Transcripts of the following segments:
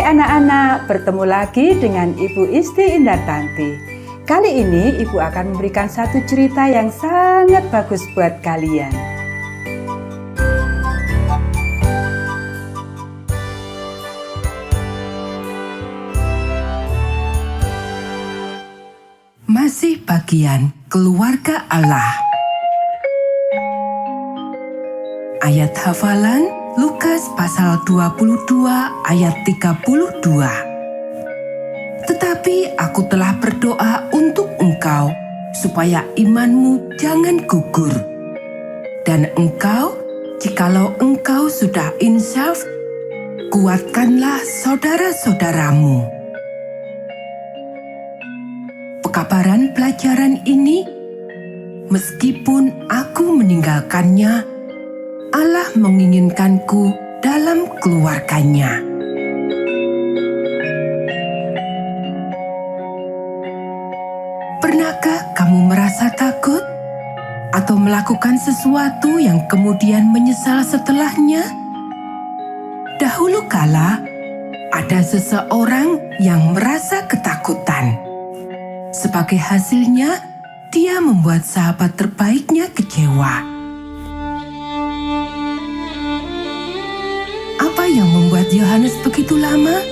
anak-anak, bertemu lagi dengan Ibu Isti Indartanti. Kali ini Ibu akan memberikan satu cerita yang sangat bagus buat kalian. Masih bagian keluarga Allah. Ayat hafalan Lukas pasal 22 ayat 32. Tetapi aku telah berdoa untuk engkau, supaya imanmu jangan gugur. Dan engkau, jikalau engkau sudah insyaf, kuatkanlah saudara-saudaramu. Pekabaran pelajaran ini, meskipun aku meninggalkannya, Allah menginginkanku dalam keluarganya. Pernahkah kamu merasa takut atau melakukan sesuatu yang kemudian menyesal setelahnya? Dahulu kala, ada seseorang yang merasa ketakutan. Sebagai hasilnya, dia membuat sahabat terbaiknya kecewa. Apa yang membuat Yohanes begitu lama?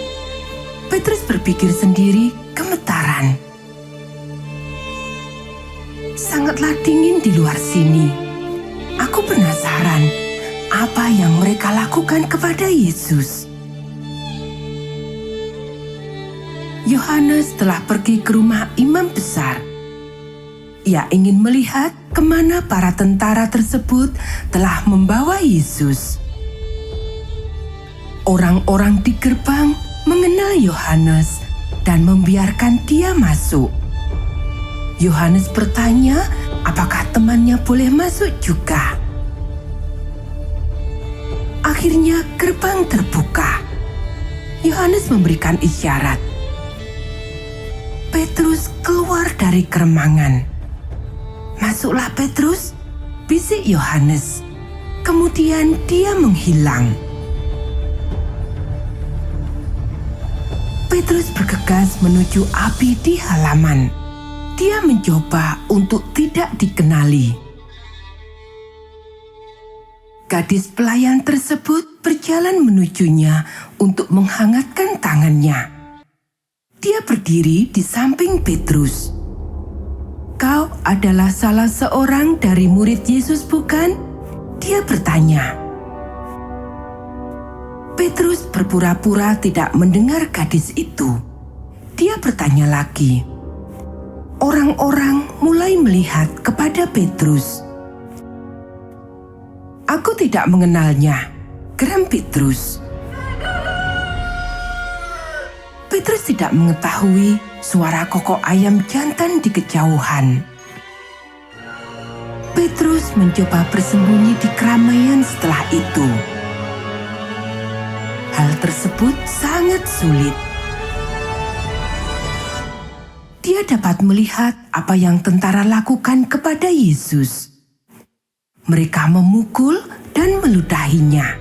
Petrus berpikir sendiri, gemetaran. Sangatlah dingin di luar sini. Aku penasaran apa yang mereka lakukan kepada Yesus. Yohanes telah pergi ke rumah imam besar. Ia ingin melihat kemana para tentara tersebut telah membawa Yesus. Orang-orang di gerbang mengenal Yohanes dan membiarkan dia masuk. Yohanes bertanya apakah temannya boleh masuk juga. Akhirnya gerbang terbuka. Yohanes memberikan isyarat. Petrus keluar dari keremangan. "Masuklah Petrus," bisik Yohanes. Kemudian dia menghilang. Petrus bergegas menuju api di halaman. Dia mencoba untuk tidak dikenali. Gadis pelayan tersebut berjalan menujunya untuk menghangatkan tangannya. Dia berdiri di samping Petrus. "Kau adalah salah seorang dari murid Yesus, bukan?" Dia bertanya. Petrus berpura-pura tidak mendengar gadis itu. Dia bertanya lagi. Orang-orang mulai melihat kepada Petrus. "Aku tidak mengenalnya," geram Petrus. Petrus tidak mengetahui suara kokok ayam jantan di kejauhan. Petrus mencoba bersembunyi di keramaian setelah itu. Hal tersebut sangat sulit. Dia dapat melihat apa yang tentara lakukan kepada Yesus. Mereka memukul dan meludahinya.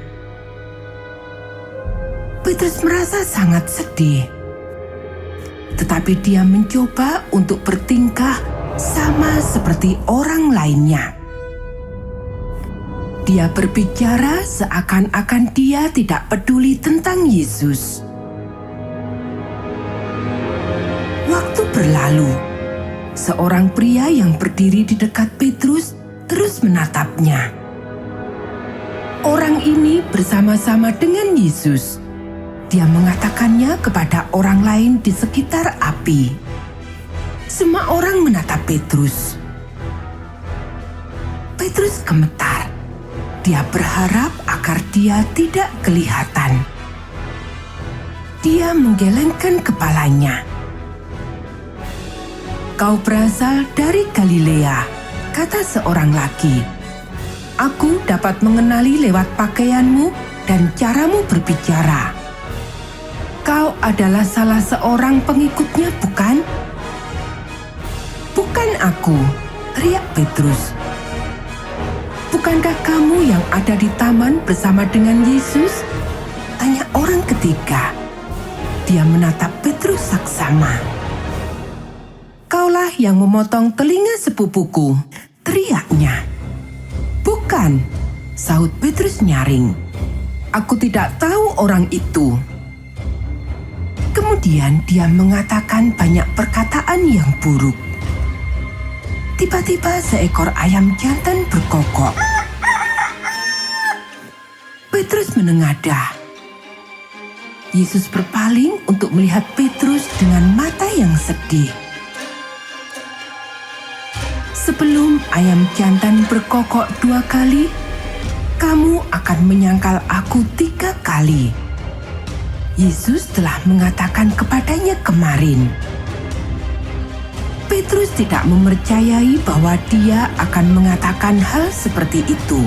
Petrus merasa sangat sedih. Tetapi dia mencoba untuk bertingkah sama seperti orang lainnya. Dia berbicara seakan-akan dia tidak peduli tentang Yesus. Waktu berlalu. Seorang pria yang berdiri di dekat Petrus terus menatapnya. Orang ini bersama-sama dengan Yesus. Dia mengatakannya kepada orang lain di sekitar api. Semua orang menatap Petrus. Petrus gemetar. Dia berharap agar dia tidak kelihatan. Dia menggelengkan kepalanya. "Kau berasal dari Galilea," kata seorang lagi. "Aku dapat mengenali lewat pakaianmu dan caramu berbicara. Kau adalah salah seorang pengikutnya, bukan?" "Bukan aku," teriak Petrus. "Bukankah kamu yang ada di taman bersama dengan Yesus?" tanya orang ketiga. dia menatap Petrus saksama. "Kaulah yang memotong telinga sepupuku," teriaknya. "Bukan," sahut Petrus nyaring. "Aku tidak tahu orang itu." Kemudian dia mengatakan banyak perkataan yang buruk. Tiba-tiba seekor ayam jantan berkokok. Petrus menengadah. Yesus berpaling untuk melihat Petrus dengan mata yang sedih. "Sebelum ayam jantan berkokok 2 kali, kamu akan menyangkal aku 3 kali. Yesus telah mengatakan kepadanya kemarin. Petrus tidak mempercayai bahwa dia akan mengatakan hal seperti itu.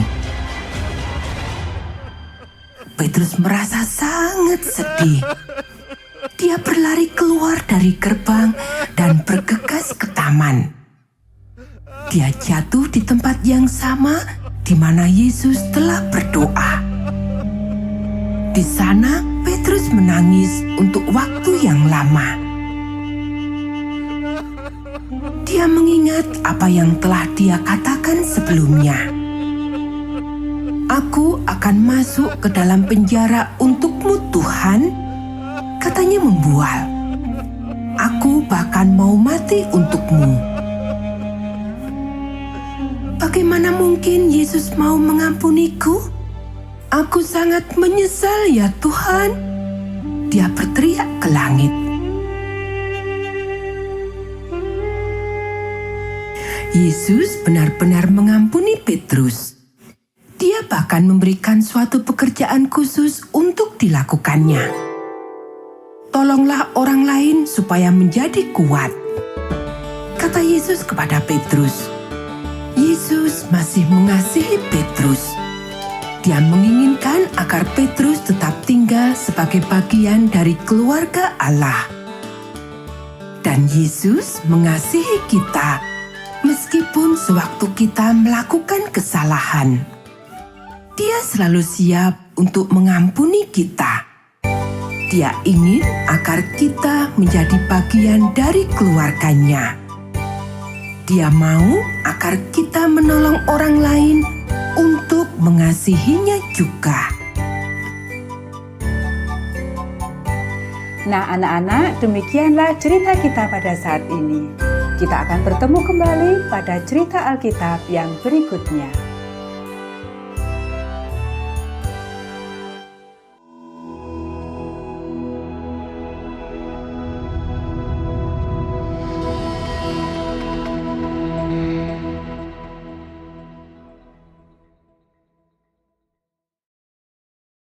Petrus merasa sangat sedih. Dia berlari keluar dari gerbang dan bergegas ke taman. Dia jatuh di tempat yang sama di mana Yesus telah berdoa. Di sana, Petrus menangis untuk waktu yang lama. Dia mengingat apa yang telah dia katakan sebelumnya. "Aku akan masuk ke dalam penjara untukmu, Tuhan," katanya membual. "Aku bahkan mau mati untukmu." Bagaimana mungkin Yesus mau mengampuniku? "Aku sangat menyesal ya Tuhan," dia berteriak ke langit. Yesus benar-benar mengampuni Petrus. Dia bahkan memberikan suatu pekerjaan khusus untuk dilakukannya. "Tolonglah orang lain supaya menjadi kuat," kata Yesus kepada Petrus. Yesus masih mengasihi Petrus. Dia menginginkan agar Petrus tetap tinggal sebagai bagian dari keluarga Allah. Dan Yesus mengasihi kita meskipun sewaktu kita melakukan kesalahan. Dia selalu siap untuk mengampuni kita. Dia ingin agar kita menjadi bagian dari keluarganya. Dia mau agar kita menolong orang lain untuk mengasihinya juga. Nah anak-anak, demikianlah cerita kita pada saat ini. Kita akan bertemu kembali pada cerita Alkitab yang berikutnya.